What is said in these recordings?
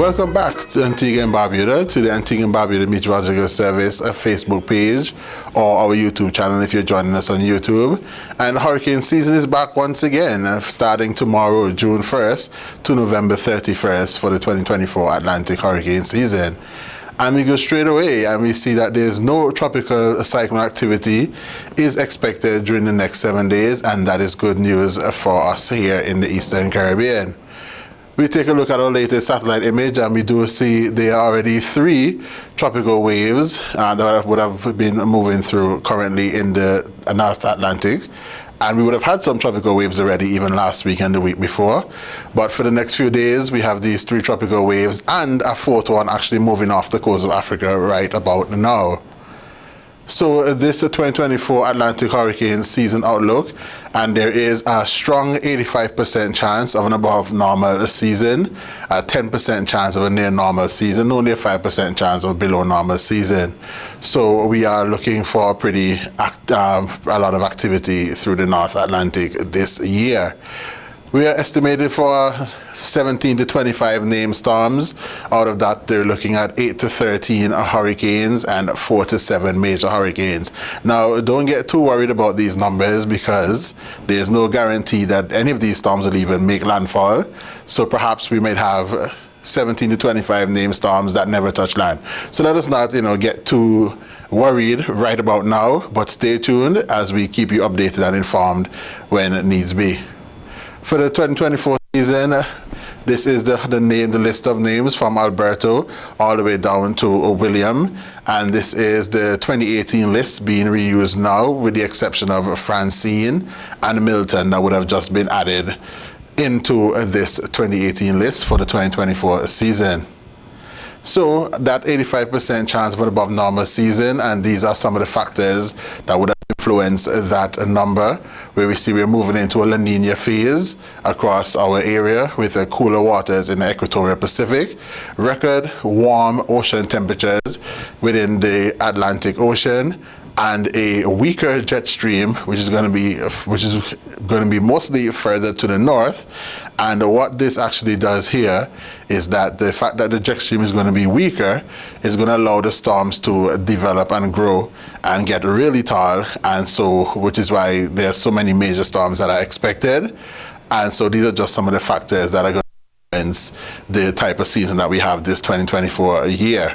Welcome back to Antigua and Barbuda, to the Antigua and Barbuda Meteorological Service Facebook page or our YouTube channel if you're joining us on YouTube. And hurricane season is back once again, starting tomorrow, June 1st to November 31st for the 2024 Atlantic hurricane season. And we go straight away and we see that there's no tropical cyclone activity is expected during the next 7 days, and that is good news for us here in the Eastern Caribbean. We take a look at our latest satellite image and we do see there are already 3 tropical waves that would have been moving through currently in the North Atlantic. And we would have had some tropical waves already even last week and the week before. But for the next few days, we have these 3 tropical waves and a 4th one actually moving off the coast of Africa right about now. So this is a 2024 Atlantic hurricane season outlook, and there is a strong 85% chance of an above normal season, a 10% chance of a near normal season, only a 5% chance of a below normal season. So we are looking for a lot of activity through the North Atlantic this year. We are estimated for 17 to 25 named storms. Out of that, they're looking at 8 to 13 hurricanes and 4 to 7 major hurricanes. Now, don't get too worried about these numbers because there's no guarantee that any of these storms will even make landfall. So perhaps we might have 17 to 25 named storms that never touch land. So let us not, get too worried right about now, but stay tuned as we keep you updated and informed when it needs be. For the 2024 season, this is the list of names from Alberto all the way down to William, and this is the 2018 list being reused now with the exception of Francine and Milton that would have just been added into this 2018 list for the 2024 season. So that 85% chance of an above normal season, and these are some of the factors that would influence that number, where we see we're moving into a La Nina phase across our area with cooler waters in the equatorial Pacific, record warm ocean temperatures within the Atlantic Ocean, and a weaker jet stream, which is going to be mostly further to the north. And what this actually does here is that the fact that the jet stream is going to be weaker is going to allow the storms to develop and grow and get really tall, and so which is why there are so many major storms that are expected. And so these are just some of the factors that are going to influence the type of season that we have this 2024 year.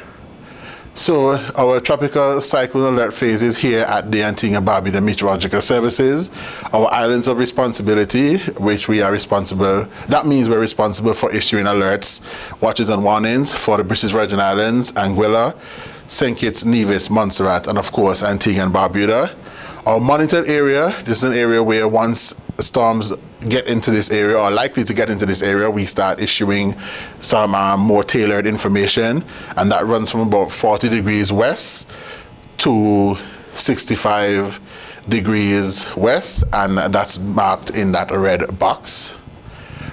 So our tropical cyclone alert phase is here at the Antigua and Barbuda Meteorological Services. Our islands of responsibility, which we are responsible, that means we're responsible for issuing alerts, watches and warnings for the British Virgin Islands, Anguilla, St. Kitts, Nevis, Montserrat, and of course Antigua and Barbuda. Our monitored area, this is an area where once storms get into this area or likely to get into this area, we start issuing some more tailored information, and that runs from about 40 degrees west to 65 degrees west, and that's marked in that red box.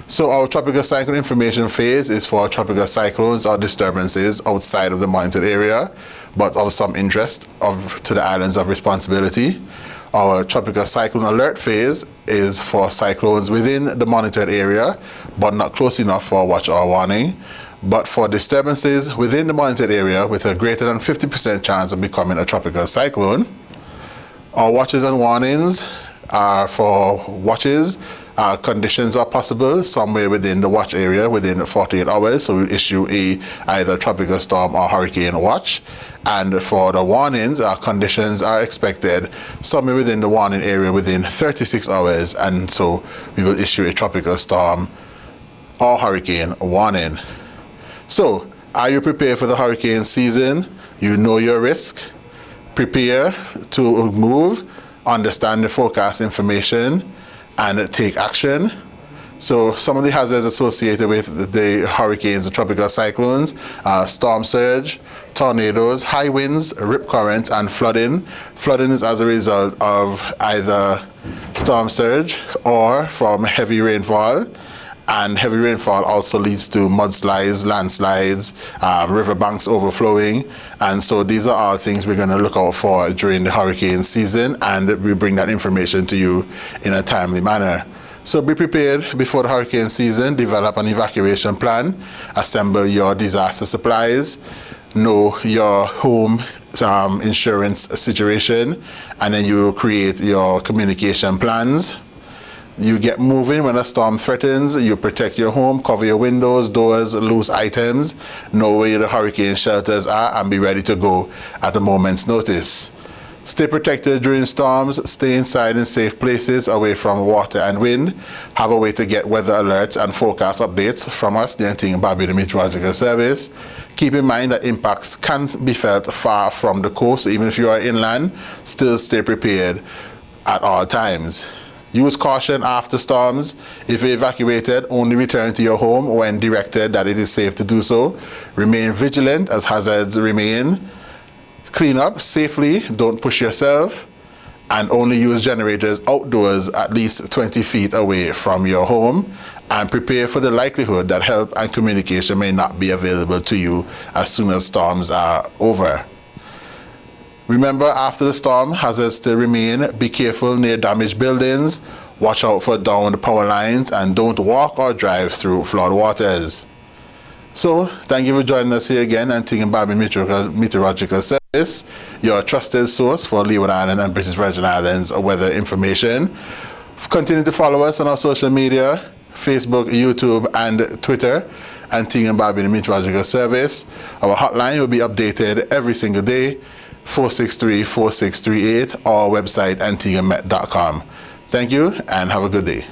So our tropical cyclone information phase is for tropical cyclones or disturbances outside of the monitored area, but of some interest to the islands of responsibility. Our tropical cyclone alert phase is for cyclones within the monitored area, but not close enough for watch or warning. But for disturbances within the monitored area with a greater than 50% chance of becoming a tropical cyclone, our watches and warnings are for watches. Conditions are possible somewhere within the watch area within 48 hours, so we issue either tropical storm or hurricane watch. And for the warnings, conditions are expected somewhere within the warning area within 36 hours, and so we will issue a tropical storm or hurricane warning. So, are you prepared for the hurricane season? You know your risk. Prepare to move, understand the forecast information, and take action. So some of the hazards associated with the hurricanes, the tropical cyclones, storm surge, tornadoes, high winds, rip currents, and flooding. Flooding is as a result of either storm surge or from heavy rainfall. And heavy rainfall also leads to mudslides, landslides, riverbanks overflowing. And so these are all things we're going to look out for during the hurricane season, and we bring that information to you in a timely manner. So be prepared before the hurricane season. Develop an evacuation plan. Assemble your disaster supplies. Know your home insurance situation, and then you create your communication plans. You get moving when a storm threatens. You protect your home, cover your windows, doors, loose items, know where the hurricane shelters are, and be ready to go at a moment's notice. Stay protected during storms. Stay inside in safe places away from water and wind. Have a way to get weather alerts and forecast updates from us, the Antigua and Barbuda Meteorological Service. Keep in mind that impacts can be felt far from the coast. Even if you are inland, still stay prepared at all times. Use caution after storms. If evacuated, only return to your home when directed that it is safe to do so. Remain vigilant as hazards remain. Clean up safely, don't push yourself, and only use generators outdoors at least 20 feet away from your home, and prepare for the likelihood that help and communication may not be available to you as soon as storms are over. Remember, after the storm, hazards still remain. Be careful near damaged buildings, watch out for downed power lines, and don't walk or drive through flood waters. So, thank you for joining us here again, Antigua and Barbuda Meteorological Service, your trusted source for Leeward Island and British Virgin Islands weather information. Continue to follow us on our social media, Facebook, YouTube, and Twitter, Antigua and Barbuda Meteorological Service. Our hotline will be updated every single day, 463-4638, or website antiguamet.com. Thank you and have a good day.